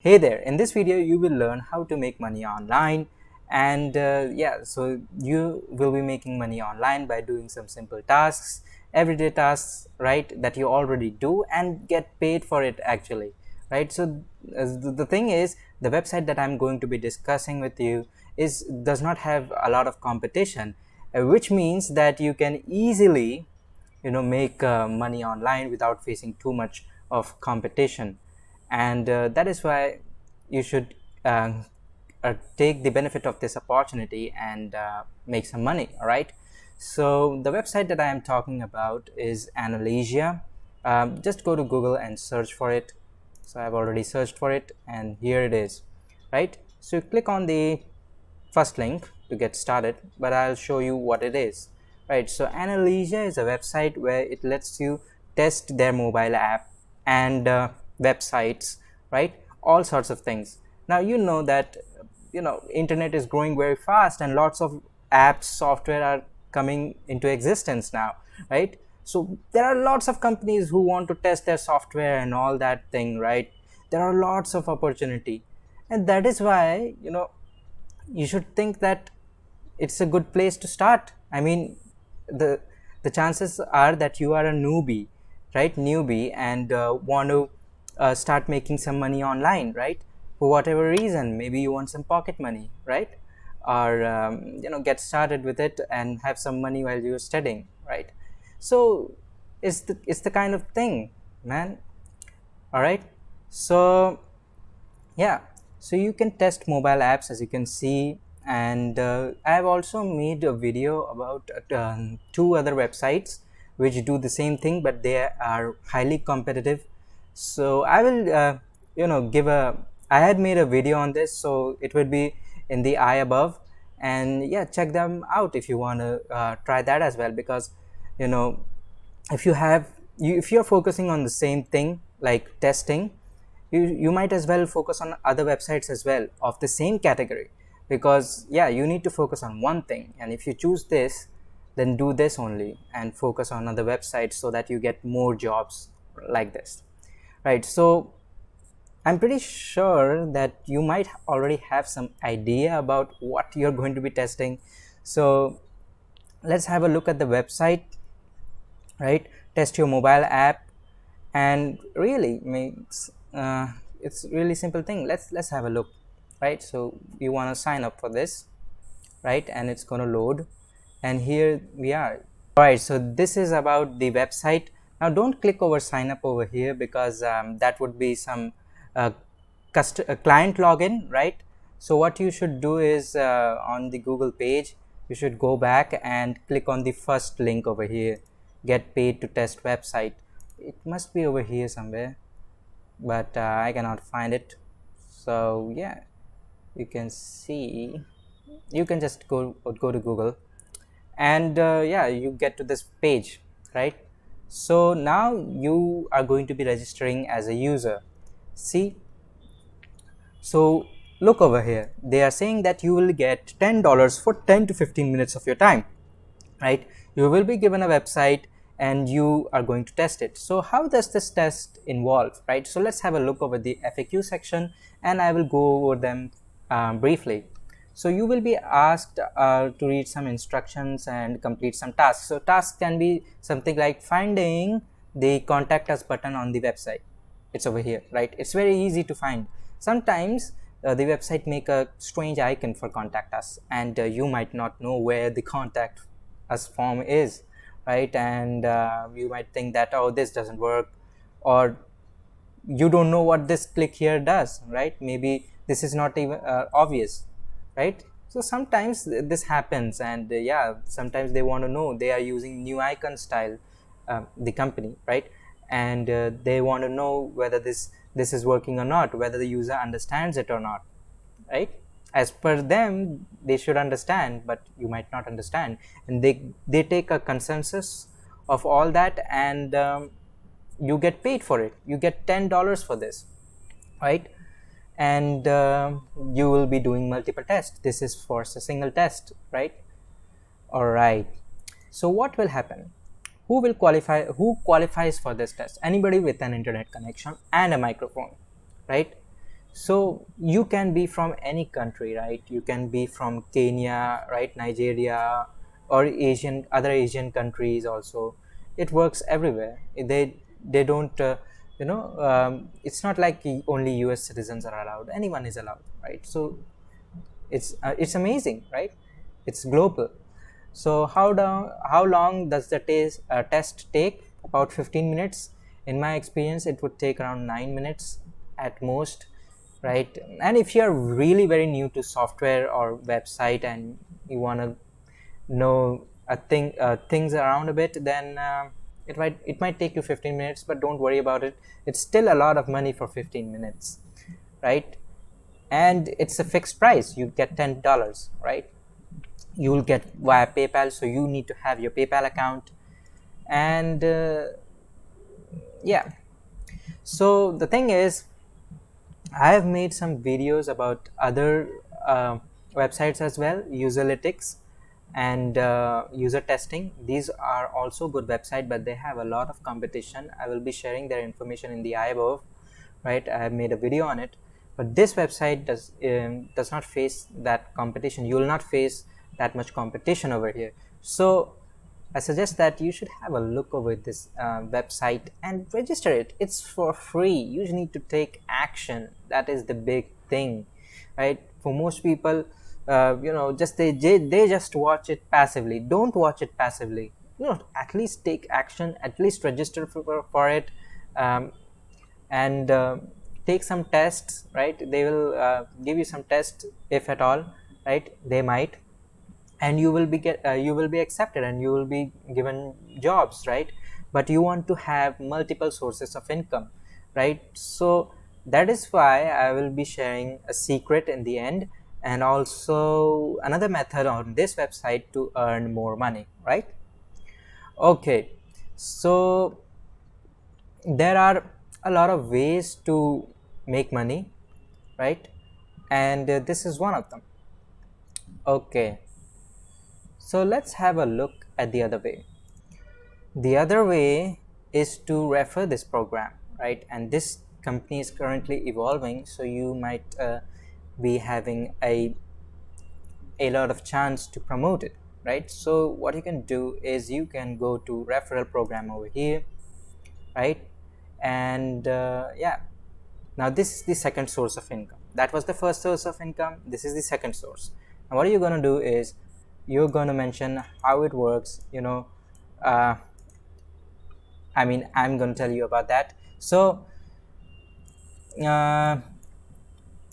Hey there, in this video you will learn how to make money online and so you will be making money online by doing some simple tasks, everyday tasks, right, that you already do and get paid for it actually, right? So the thing is, the website that I'm going to be discussing with you does not have a lot of competition, which means that you can easily make money online without facing too much of competition, and that is why you should take the benefit of this opportunity and make some money. All right, so the website that I am talking about is Annalisha. Just go to Google and search for it. So I've already searched for it and here it is, right? So click on the first link to get started, but I'll show you what it is, right? So Annalisha is a website where it lets you test their mobile app and websites, right? All sorts of things. Now you know that internet is growing very fast and lots of apps, software are coming into existence now, right? So there are lots of companies who want to test their software and all that thing, right? There are lots of opportunity, and that is why you should think that it's a good place to start. I mean, the the chances are that you are a newbie, right? Newbie, and want to start making some money online, right? For whatever reason, maybe you want some pocket money, right? Or get started with it and have some money while you're studying, right? So it's the kind of thing, man. All right. So yeah, so you can test mobile apps, as you can see, and I have also made a video about two other websites which do the same thing, but they are highly competitive. So I will give a I had made a video on this, so it would be in the eye above, and yeah, check them out if you want to try that as well, because you know if you have if you're focusing on the same thing like testing, you might as well focus on other websites as well of the same category, because yeah, you need to focus on one thing, and if you choose this, then do this only and focus on other websites so that you get more jobs like this, right? So I'm pretty sure that you might already have some idea about what you're going to be testing. So let's have a look at the website, right? Test your mobile app, and really makes it's really simple thing. Let's have a look, right? So you want to sign up for this, right? And it's going to load, and here we are. All right, so this is about the website. Now don't click over sign up over here, because that would be some uh, client login, right? So what you should do is on the Google page, you should go back and click on the first link over here, get paid to test website. It must be over here somewhere, but I cannot find it. So yeah, you can see, you can just go to Google, and yeah, you get to this page, right? So now you are going to be registering as a user. See, so look over here, they are saying that you will get $10 for 10 to 15 minutes of your time, right? You will be given a website and you are going to test it. So how does this test involve, right? So let's have a look over the FAQ section, and I will go over them briefly. So you will be asked to read some instructions and complete some tasks. So tasks can be something like finding the contact us button on the website. It's over here, right? It's very easy to find. Sometimes the website make a strange icon for contact us, and you might not know where the contact us form is, right? And you might think that, oh, this doesn't work, or you don't know what this click here does, right? Maybe this is not even obvious, right? So sometimes this happens, and yeah, sometimes they want to know, they are using new icon style, the company, right? And they want to know whether this is working or not, whether the user understands it or not, right? As per them, they should understand, but you might not understand, and they take a consensus of all that, and you get paid for it. You get $10 for this, right? And you will be doing multiple tests. This is for a single test, right? All right, so what will happen? Who qualifies for this test? Anybody with an internet connection and a microphone, right? So you can be from any country, right? You can be from Kenya, right, Nigeria, or other Asian countries also. It works everywhere. They don't it's not like only US citizens are allowed. Anyone is allowed, right? So it's amazing, right? It's global. So how long does the test take? About 15 minutes. In my experience, it would take around 9 minutes at most, right? And if you're really very new to software or website and you want to know things around a bit, then it might take you 15 minutes, but don't worry about it. It's still a lot of money for 15 minutes, right? And it's a fixed price. You get $10, right? You will get via PayPal, so you need to have your PayPal account. And yeah, so the thing is, I have made some videos about other websites as well, Userlytics and user testing. These are also good website, but they have a lot of competition. I will be sharing their information in the above, right? I have made a video on it, but this website does not face that competition. You will not face that much competition over here. So I suggest that you should have a look over this website and register it. It's for free. You just need to take action. That is the big thing, right? For most people, just they just watch it passively. Don't watch it passively. At least take action. At least register for it, and take some tests. Right? They will give you some tests, if at all. Right? They might, and you will be accepted and you will be given jobs, right? But you want to have multiple sources of income, right? So that is why I will be sharing a secret in the end, and also another method on this website to earn more money, right? Okay, so there are a lot of ways to make money, right? And this is one of them. Okay, so let's have a look at the other way. The other way is to refer this program, right? And this company is currently evolving, so you might be having a lot of chance to promote it, right? So what you can do is you can go to referral program over here, right? And yeah, now this is the second source of income. That was the first source of income. This is the second source. And what you're going to do is you're going to mention how it works. I'm going to tell you about that. So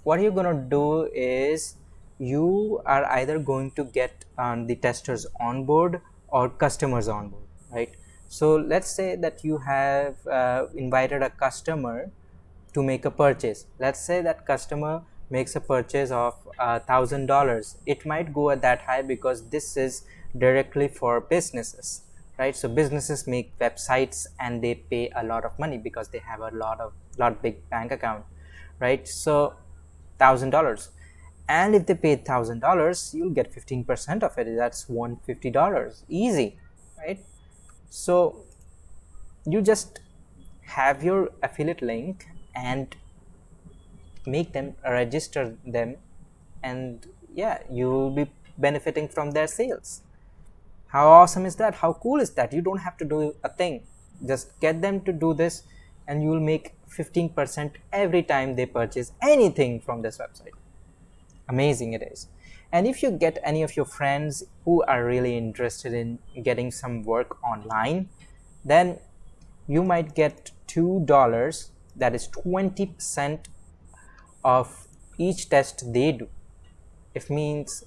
what you're going to do is you are either going to get the testers on board or customers on board, right? So let's say that you have invited a customer to make a purchase. Let's say that customer makes a purchase of $1,000. It might go at that high because this is directly for businesses, right? So businesses make websites and they pay a lot of money because they have a lot big bank account, right? So $1,000, and if they pay $1,000, you'll get 15% of it. That's $150, easy, right? So you just have your affiliate link and make them register them, and yeah, you will be benefiting from their sales. How awesome is that? How cool is that? You don't have to do a thing. Just get them to do this and you will make 15% every time they purchase anything from this website. Amazing it is. And if you get any of your friends who are really interested in getting some work online, then you might get $2. That is 20% of each test they do. It means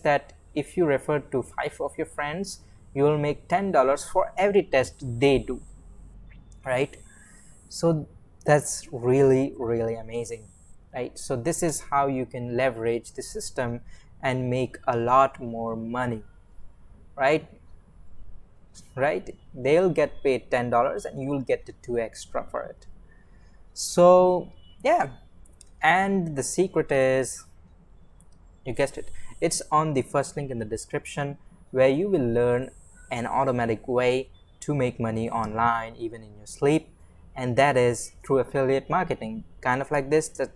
that if you refer to 5 of your friends, you will make $10 for every test they do, right? So that's really amazing, right? So this is how you can leverage the system and make a lot more money, right? They'll get paid $10 and you'll get the 2 extra for it. So yeah, and the secret is, you guessed it, it's on the first link in the description, where you will learn an automatic way to make money online even in your sleep, and that is through affiliate marketing, kind of like this, that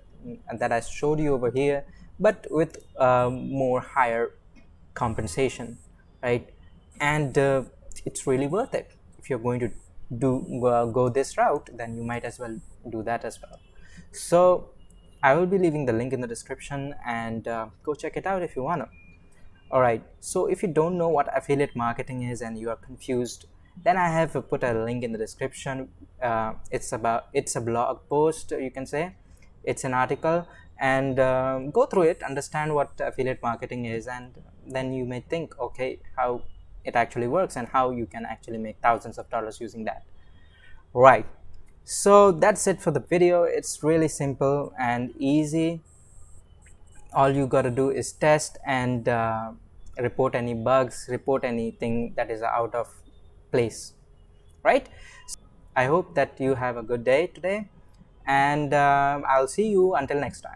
that I showed you over here, but with more higher compensation, right? And it's really worth it. If you're going to go this route, then you might as well do that as well. So I will be leaving the link in the description, and go check it out if you want to. Alright, so if you don't know what affiliate marketing is and you are confused, then I have put a link in the description. It's a blog post, you can say. It's an article, and go through it, understand what affiliate marketing is, and then you may think, okay, how it actually works and how you can actually make thousands of dollars using that. Right, so that's it for the video. It's really simple and easy. All you got to do is test and report any bugs, report anything that is out of place, right? I hope that you have a good day today, and I'll see you until next time.